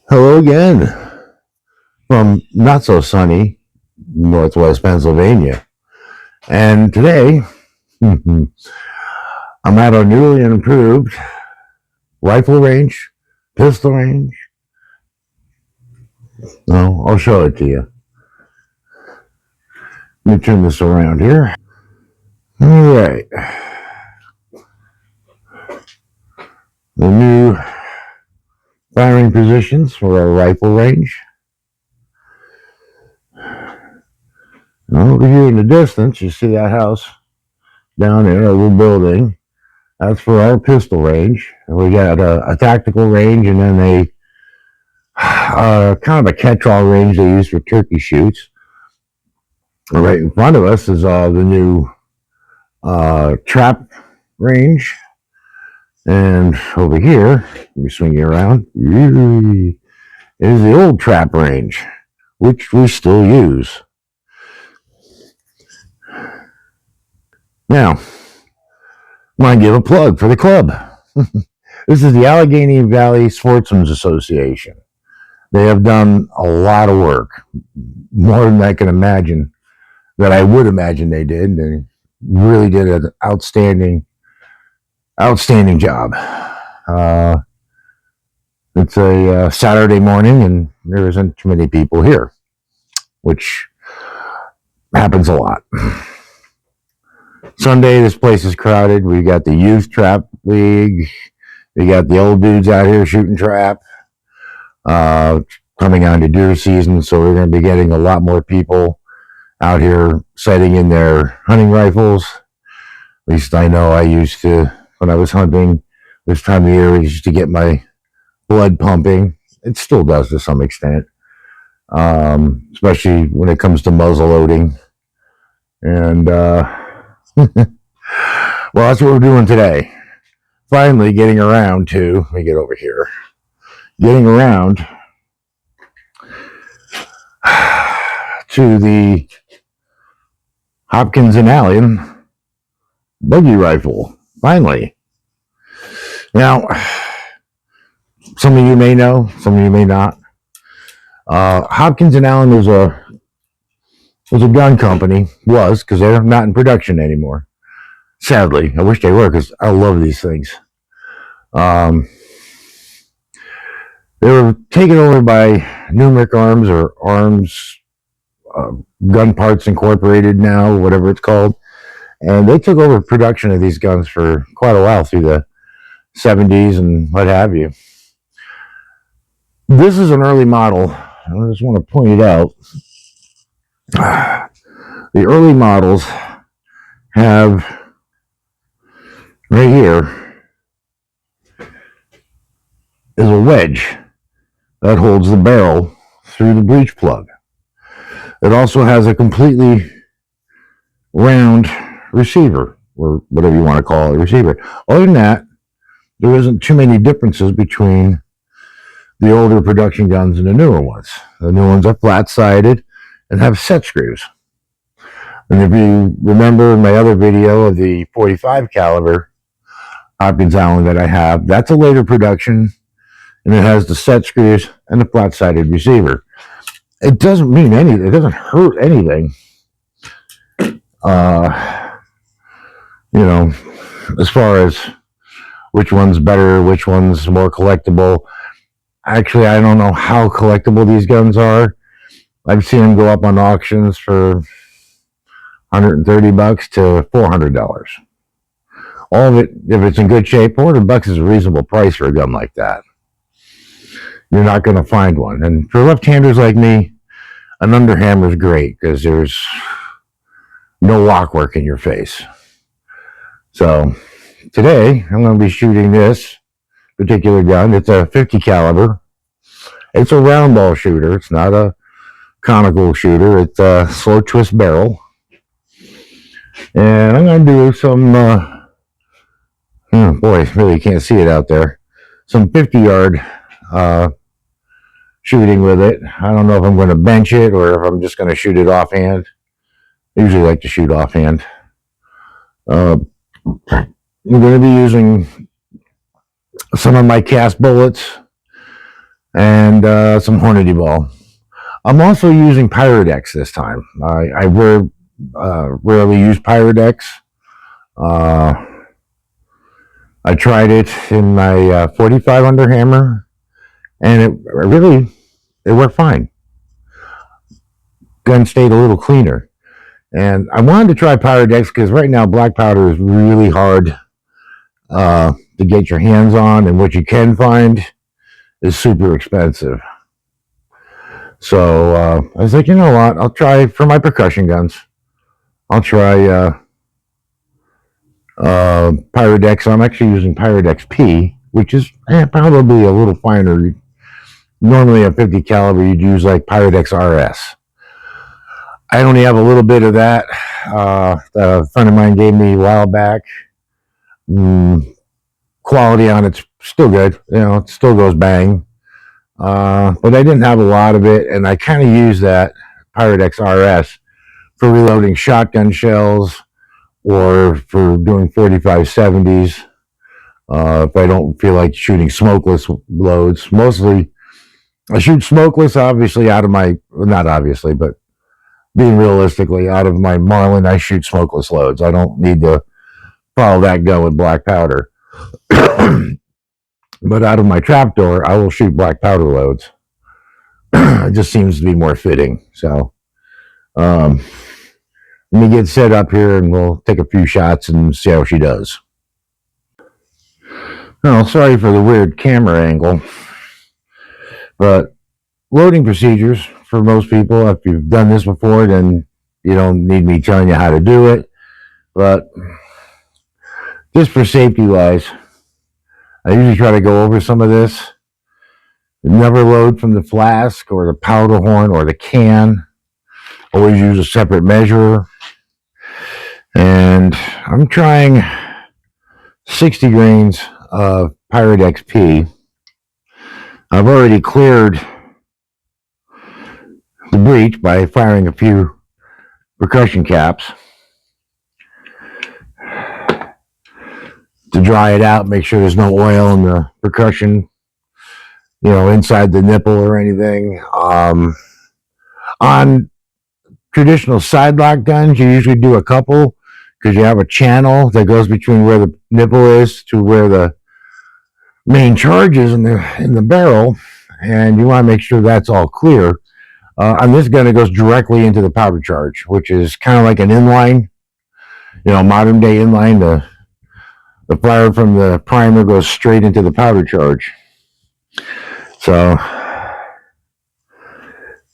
Hello again from not so sunny Northwest Pennsylvania. And today, I'm at our newly improved rifle range, pistol range. No, I'll show it to you. Let me turn this around here. All right. The new firing positions for our rifle range. And over here in the distance, you see that house down there, a little building. That's for our pistol range. We got a tactical range and then kind of a catch-all range they use for turkey shoots. Right in front of us is the new trap range. And over here, let me swing you around, is the old trap range, which we still use. Now, I want to give a plug for the club. This is the Allegheny Valley Sportsmen's Association. They have done a lot of work, more than I can imagine, that I would imagine they did. They really did an outstanding job. It's a Saturday morning, and there isn't too many people here, which happens a lot. Sunday, this place is crowded. We got the youth trap league. We got the old dudes out here shooting trap. Coming on to deer season, so we're going to be getting a lot more people out here sighting in their hunting rifles. At least I know I used to, when I was hunting this time of year, I used to get my blood pumping. It still does to some extent, especially when it comes to muzzle loading. And, well, that's what we're doing today. Finally getting around to, let me get over here, getting around to the Hopkins and Allen buggy rifle. Finally. Now, some of you may know, some of you may not. Hopkins and Allen was a gun company, because they're not in production anymore. Sadly, I wish they were, because I love these things. They were taken over by Numeric Arms, or Arms Gun Parts Incorporated now, whatever it's called. And they took over production of these guns for quite a while through the 70s and what have you. This is an early model. I just want to point it out. The early models have right here is a wedge that holds the barrel through the breech plug. It also has a completely round receiver, or whatever you want to call it, receiver. Other than that, there isn't too many differences between the older production guns and the newer ones. The new ones are flat-sided and have set screws. And if you remember my other video of the 45 caliber Hopkins Allen that I have, that's a later production, and it has the set screws and the flat-sided receiver. It doesn't mean anything. It doesn't hurt anything. As far as which one's better, which one's more collectible. Actually, I don't know how collectible these guns are. I've seen them go up on auctions for $130 to $400. All of it, if it's in good shape, $400 is a reasonable price for a gun like that. You're not going to find one. And for left-handers like me, an underhammer is great because there's no lock work in your face. So today, I'm going to be shooting this particular gun. It's a 50 caliber. It's a round ball shooter. It's not a conical shooter. It's a slow twist barrel. And I'm going to do some, boy, really can't see it out there, some 50-yard shooting with it. I don't know if I'm going to bench it or if I'm just going to shoot it offhand. I usually like to shoot offhand. We're going to be using some of my cast bullets. and some Hornady ball. I'm also using Pyrodex this time. I rarely use Pyrodex. Uh, I tried it in my 45 underhammer, and it worked fine. Gun stayed a little cleaner. And I wanted to try Pyrodex because right now black powder is really hard to get your hands on, and what you can find is super expensive. So I was like, you know what? I'll try for my percussion guns. I'll try Pyrodex. I'm actually using Pyrodex P, which is probably a little finer. Normally at 50 caliber, you'd use like Pyrodex RS. I only have a little bit of that. A friend of mine gave me a while back. Quality on it's still good. You know, it still goes bang. But I didn't have a lot of it, and I kind of use that Pyrodex RS for reloading shotgun shells or for doing 45-70s. If I don't feel like shooting smokeless loads, mostly I shoot smokeless, obviously, out of my, not obviously, but being realistically, out of my Marlin, I shoot smokeless loads. I don't need to follow that gun with black powder. But out of my trapdoor, I will shoot black powder loads. It just seems to be more fitting. So, let me get set up here and we'll take a few shots and see how she does. Oh, sorry for the weird camera angle, but loading procedures for most people, if you've done this before, then you don't need me telling you how to do it. But just for safety wise, I usually try to go over some of this. Never load from the flask or the powder horn or the can. Always use a separate measurer. And I'm trying 60 grains of Pyrodex P. I've already cleared the breech by firing a few percussion caps to dry it out, make sure there's no oil in the percussion, inside the nipple or anything. On traditional side lock guns, you usually do a couple because you have a channel that goes between where the nipple is to where the main charge is in the barrel, and you want to make sure that's all clear. On this gun, it goes directly into the powder charge, which is kind of like an inline, modern day inline. The fire from the primer goes straight into the powder charge. So,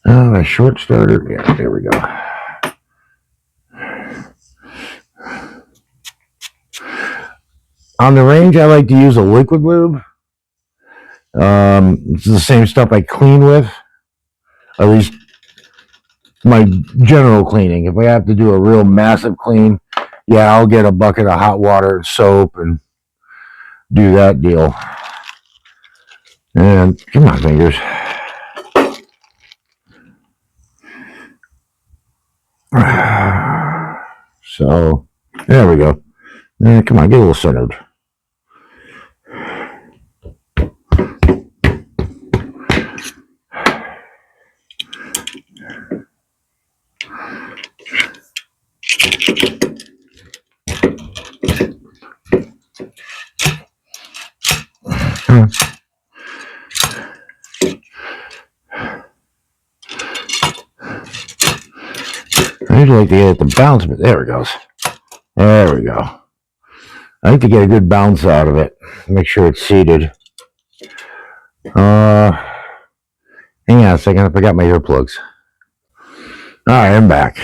a short starter. Yeah, there we go. On the range, I like to use a liquid lube. It's the same stuff I clean with, at least my general cleaning. If I have to do a real massive clean, yeah, I'll get a bucket of hot water and soap and do that deal. And come on, fingers. So, there we go. Come on, get a little centered. I usually like to get it to bounce, but there it goes. There we go. I like to get a good bounce out of it. Make sure it's seated. Hang on a second. I forgot my earplugs. All right, I'm back.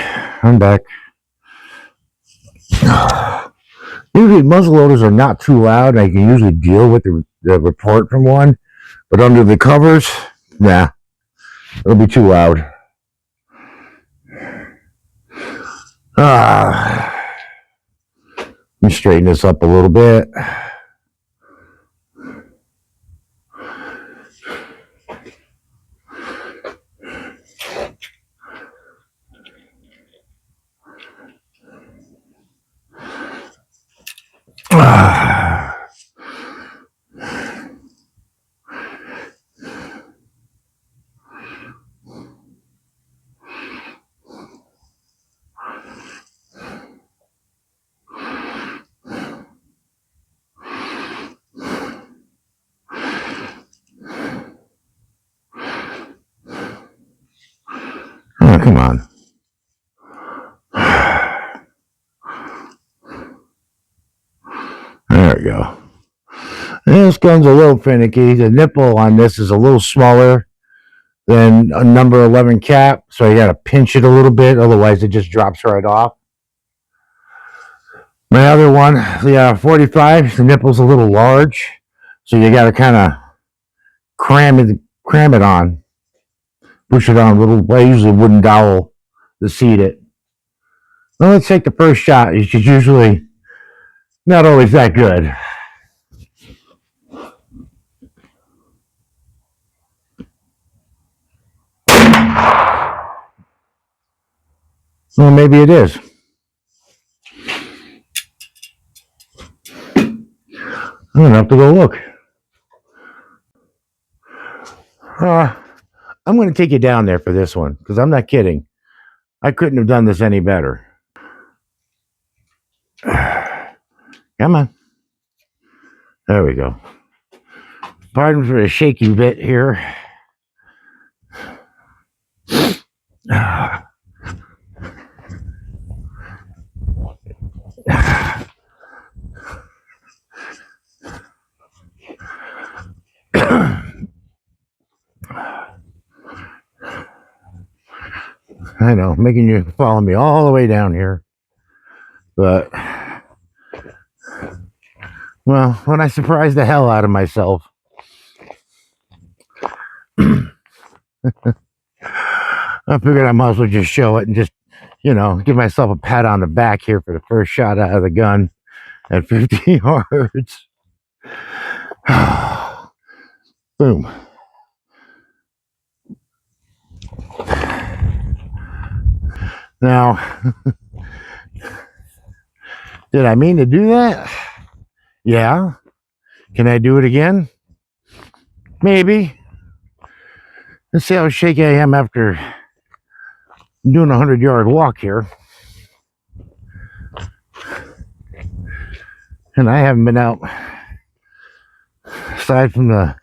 Usually muzzle loaders are not too loud. I can usually deal with the report from one, but under the covers, nah, it'll be too loud. Let me straighten this up a little bit. come on. There we go. This gun's a little finicky. The nipple on this is a little smaller than a number 11 cap, so you got to pinch it a little bit, otherwise it just drops right off. My other one, the 45, the nipple's a little large, so you got to kind of cram it on, push it on a little. I use a wooden dowel to seat it. Well, let's take the first shot. It's usually not always that good. Well, maybe it is. I'm gonna have to go look. I'm gonna take you down there for this one because I'm not kidding. I couldn't have done this any better. Come on. There we go. Pardon for the shaky bit here. I know, making you follow me all the way down here. But, well, when I surprised the hell out of myself, I figured I might as well just show it and just, give myself a pat on the back here for the first shot out of the gun at 50 yards. Boom. Now, did I mean to do that? Yeah. Can I do it again? Maybe. Let's see how shaky I am after doing a 100-yard walk here. And I haven't been out, aside from the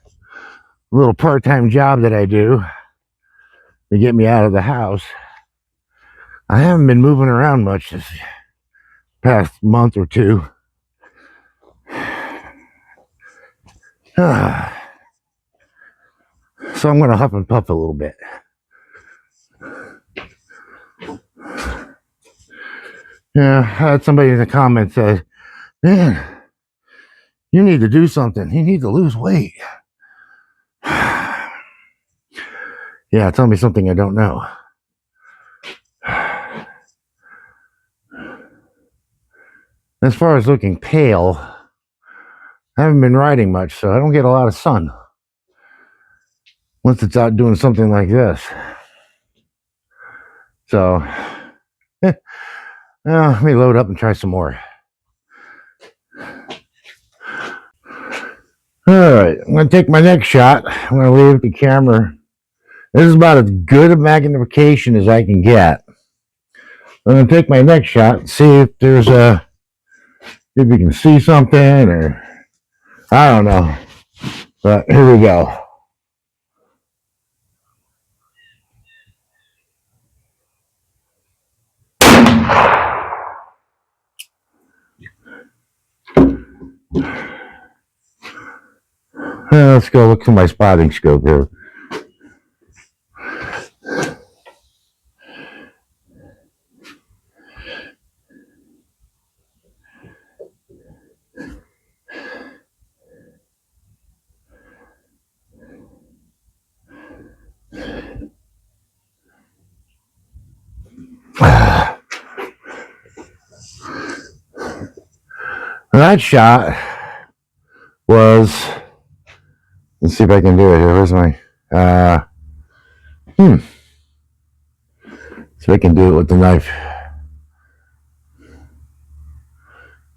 little part-time job that I do to get me out of the house. I haven't been moving around much this past month or two. So I'm going to huff and puff a little bit. Yeah, I had somebody in the comments say, man, you need to do something. You need to lose weight. Yeah, tell me something I don't know. As far as looking pale, I haven't been riding much, so I don't get a lot of sun once it's out doing something like this. So, let me load up and try some more. All right, I'm going to take my next shot. I'm going to leave the camera. This is about as good a magnification as I can get. I'm going to take my next shot and see if there's if you can see something, or I don't know. But here we go. Let's go look through my spotting scope here. That shot was, let's see if I can do it here. Where's my, so I can do it with the knife.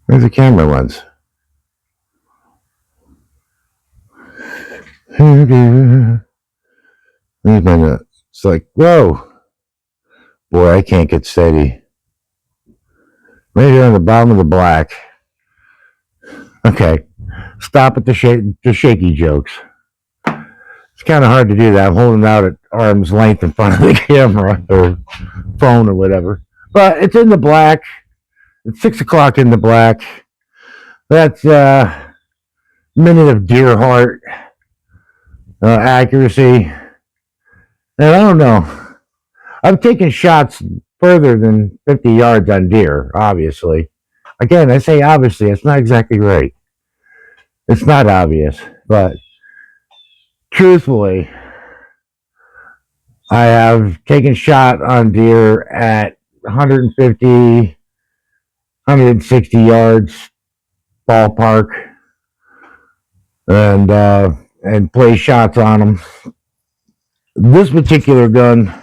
Where's the camera lens? It's like, whoa. Boy, I can't get steady. Right here on the bottom of the black. Okay, stop at the shaky jokes. Let's kind of hard to do that. I'm holding out at arm's length in front of the camera or phone or whatever. But it's in the black. It's 6 o'clock in the black. That's minute of deer heart accuracy. And I don't know. I've taken shots further than 50 yards on deer, obviously. Again, I say obviously, it's not exactly right. It's not obvious, but truthfully, I have taken shot on deer at 150, 160 yards ballpark, and play shots on them. This particular gun,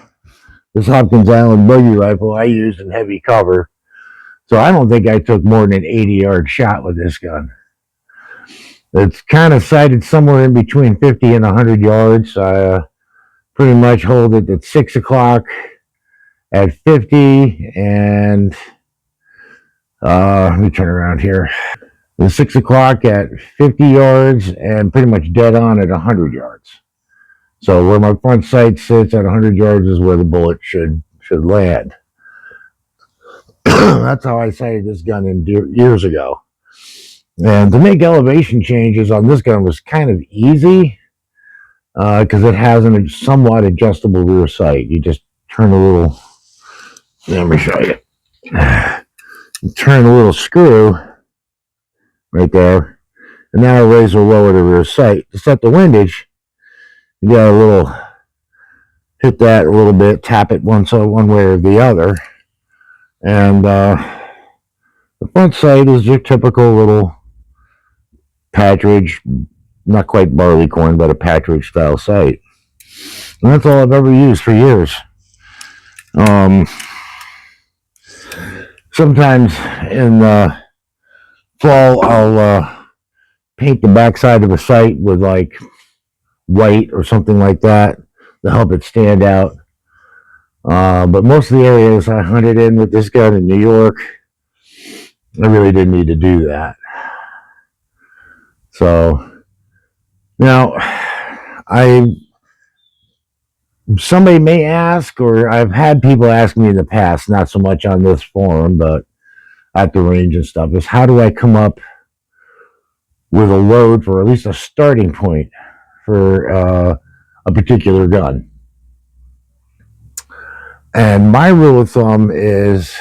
this Hopkins and Allen buggy rifle, I used in heavy cover, so I don't think I took more than an 80-yard shot with this gun. It's kind of sighted somewhere in between 50 and 100 yards. I pretty much hold it at 6 o'clock at 50, and let me turn around here. It's 6 o'clock at 50 yards and pretty much dead on at 100 yards. So where my front sight sits at 100 yards is where the bullet should land. That's how I sighted this gun in years ago. And to make elevation changes on this gun was kind of easy because it has a somewhat adjustable rear sight. You just turn a little, let me show you. You turn a little screw right there, and now it'll raise or lower the rear sight. To set the windage, you got a little, hit that a little bit, tap it one way or the other, and the front sight is your typical little Partridge, not quite barleycorn, but a Partridge style sight. And that's all I've ever used for years. Sometimes in fall, I'll paint the backside of a sight with like white or something like that to help it stand out. But most of the areas I hunted in with this gun in New York, I really didn't need to do that. So now, somebody may ask, or I've had people ask me in the past, not so much on this forum, but at the range and stuff, is how do I come up with a load for at least a starting point for a particular gun? And my rule of thumb is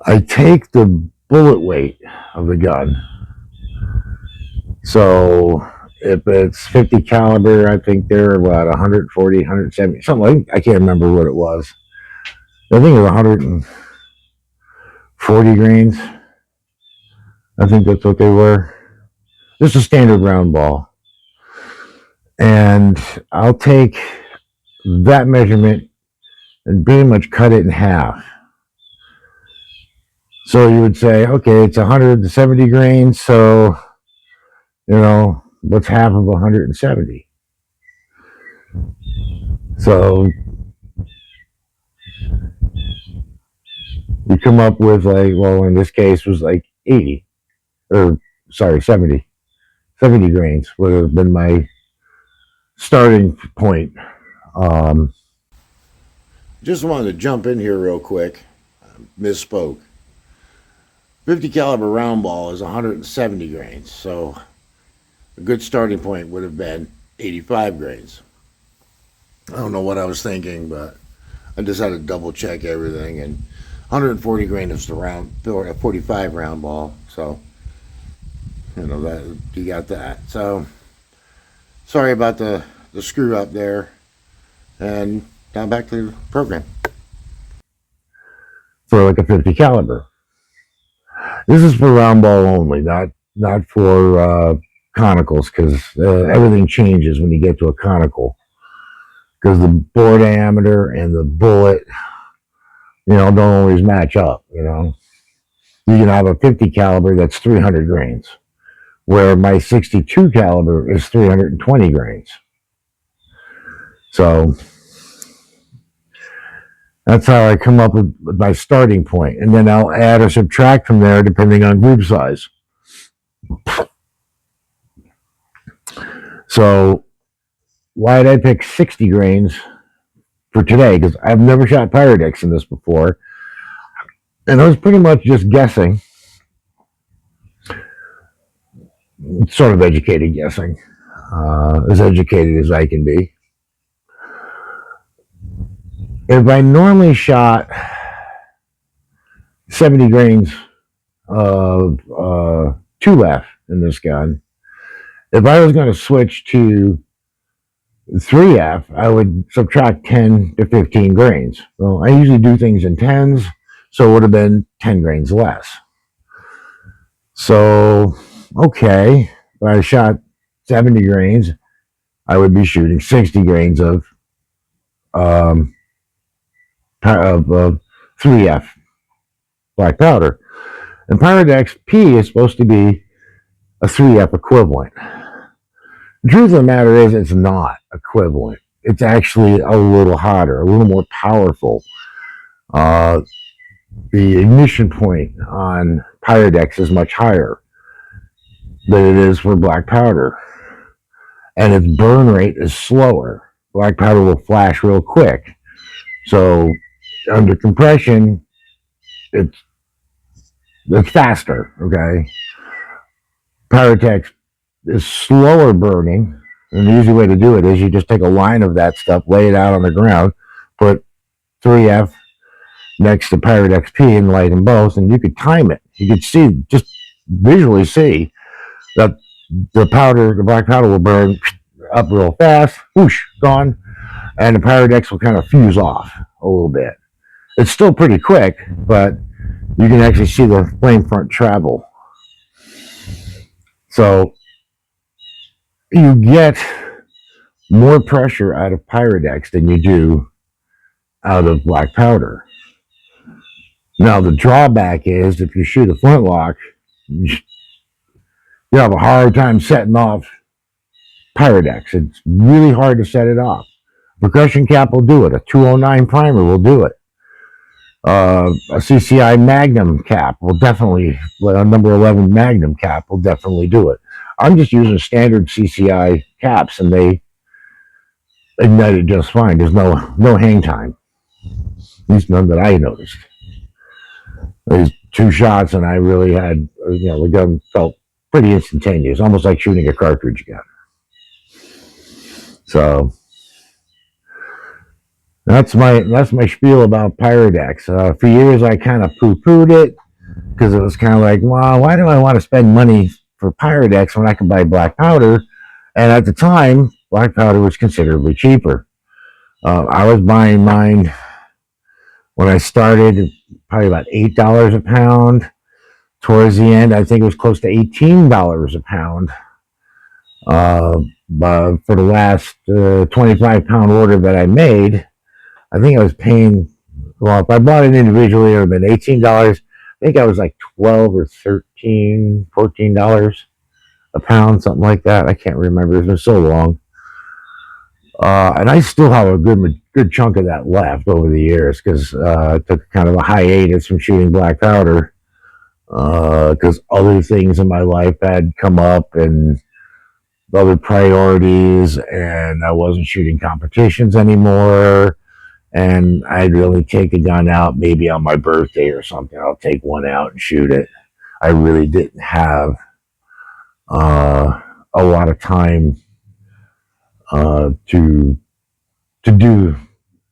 I take the bullet weight of the gun. So if it's 50 caliber, I think they're about 140, 170, something like, I can't remember what it was. I think it was 140 grains. I think that's what they were. Just a standard round ball. And I'll take that measurement and pretty much cut it in half. So you would say, okay, it's 170 grains, so, what's half of 170? So you come up with in this case was like 80, or sorry, 70 grains would have been my starting point. Just wanted to jump in here real quick. Misspoke. 50 caliber round ball is 170 grains, so a good starting point would have been 85 grains. I don't know what I was thinking, but I just had to double check everything, and 140 grain is the 45 round ball, so that you got that. So sorry about the screw up there, and now back to the program. For like a 50 caliber. This is for round ball only, not for conicals, because everything changes when you get to a conical. Because the bore diameter and the bullet, don't always match up. You can have a 50 caliber that's 300 grains, where my 62 caliber is 320 grains. So that's how I come up with my starting point, and then I'll add or subtract from there depending on group size. So why did I pick 60 grains for today? Because I've never shot Pyrodex in this before. And I was pretty much just guessing, sort of educated guessing, as educated as I can be. If I normally shot 70 grains of 2F in this gun, if I was going to switch to 3F, I would subtract 10 to 15 grains. Well, I usually do things in tens, so it would have been 10 grains less. So, okay, if I shot 70 grains, I would be shooting 60 grains of um, 3F black powder. And Pyrodex P is supposed to be a 3F equivalent. The truth of the matter is, it's not equivalent. It's actually a little hotter, a little more powerful. Uh, the ignition point on Pyrodex is much higher than it is for black powder. And its burn rate is slower. Black powder will flash real quick. So under compression, it's faster, okay? Pyrodex is slower burning. And the easy way to do it is you just take a line of that stuff, lay it out on the ground, put 3F next to Pyrodex P and light them both, and you could time it. You could see, just visually see that the black powder will burn up real fast, whoosh, gone, and the Pyrodex will kind of fuse off a little bit. It's still pretty quick, but you can actually see the flame front travel. So you get more pressure out of Pyrodex than you do out of black powder. Now, the drawback is if you shoot a flintlock, you have a hard time setting off Pyrodex. It's really hard to set it off. Percussion cap will do it. A 209 primer will do it. A CCI Magnum cap will definitely, a number 11 Magnum cap will definitely do it. I'm just using standard CCI caps, and they ignite it just fine. There's no hang time. At least none that I noticed. There's 2 shots, and I really had, the gun felt pretty instantaneous, almost like shooting a cartridge gun. So that's my spiel about Pyrodex. For years, I kind of poo-pooed it because it was kind of like, well, why do I want to spend money for Pyrodex when I can buy black powder? And at the time, black powder was considerably cheaper. I was buying mine when I started, probably about $8 a pound. Towards the end, I think it was close to $18 a pound. But for the last 25-pound order that I made, I think I was paying, well, if I bought it individually, it would have been $18. I think I was like $12 or $13, $14 a pound, something like that. I can't remember. It's been so long. And I still have a good chunk of that left over the years because I took kind of a hiatus from shooting black powder because other things in my life had come up and other priorities, and I wasn't shooting competitions anymore. And I'd really take a gun out maybe on my birthday or something. I'll take one out and shoot it. I really didn't have a lot of time to do,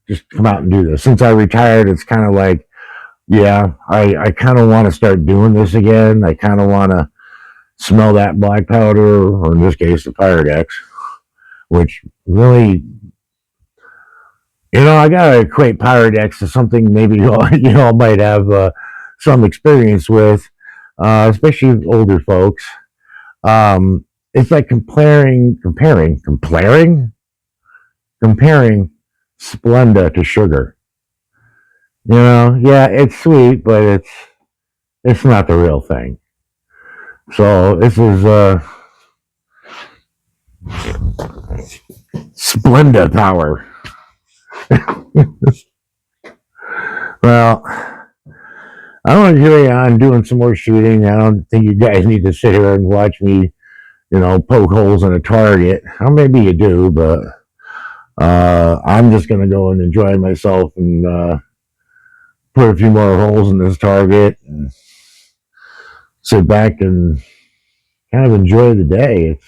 just come out and do this. Since I retired, it's kind of like, yeah, I kind of want to start doing this again. I kind of want to smell that black powder, or in this case, the Pyrodex, which really, I got to equate Pyrodex to something maybe you all might have some experience with, especially older folks. It's like comparing Splenda to sugar. Yeah, it's sweet, but it's not the real thing. So this is Splenda power. Well, I want to carry on doing some more shooting. I don't think you guys need to sit here and watch me poke holes in a target. Or maybe you do, but I'm just going to go and enjoy myself and put a few more holes in this target and sit back and kind of enjoy the day.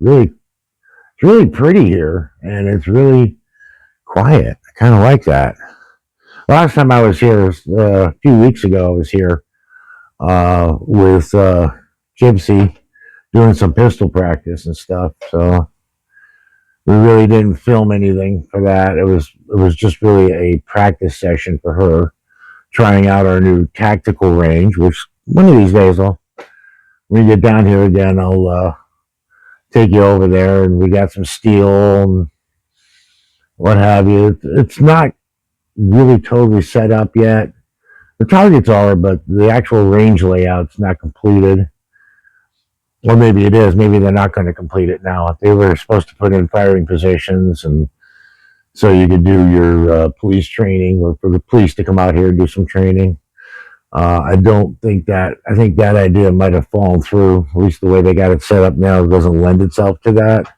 Really, it's really pretty here, and it's really quiet. I kind of like that. Last time I was here, a few weeks ago, I was here with Gypsy doing some pistol practice and stuff. So we really didn't film anything for that. It was just really a practice session for her, trying out our new tactical range. Which one of these days, when we get down here again, I'll take you over there, and we got some steel and what have you. It's not really totally set up yet. The targets are, but the actual range layout's not completed. Or maybe it is. Maybe they're not going to complete it now. They were supposed to put in firing positions, and so you could do your police training, or for the police to come out here and do some training. I don't think that. I think that idea might have fallen through. At least the way they got it set up now doesn't lend itself to that.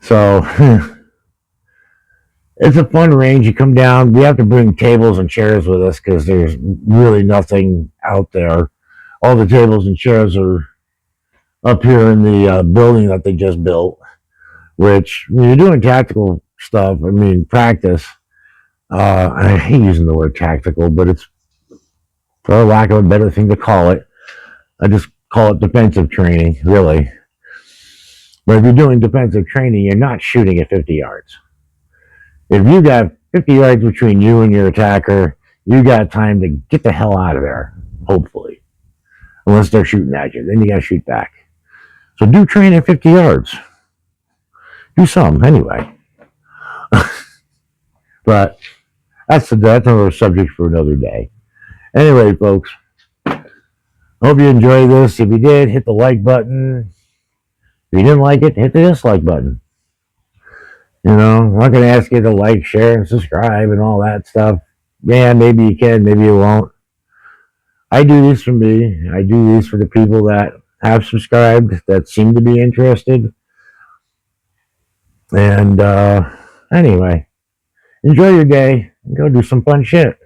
So it's a fun range. You come down. We have to bring tables and chairs with us because there's really nothing out there. All the tables and chairs are up here in the building that they just built. Which, when you're doing tactical stuff, I mean practice. I hate using the word tactical, but it's, for lack of a better thing to call it, I just call it defensive training, really. But if you're doing defensive training, you're not shooting at 50 yards. If you got 50 yards between you and your attacker, you got time to get the hell out of there, hopefully. Unless they're shooting at you. Then you got to shoot back. So do train at 50 yards. Do some, anyway. But that's another subject for another day. Anyway, folks, hope you enjoyed this. If you did, hit the like button. If you didn't like it, hit the dislike button. I'm not going to ask you to like, share, and subscribe and all that stuff. Yeah, maybe you can, maybe you won't. I do this for me. I do this for the people that have subscribed, that seem to be interested. And anyway, enjoy your day and go do some fun shit.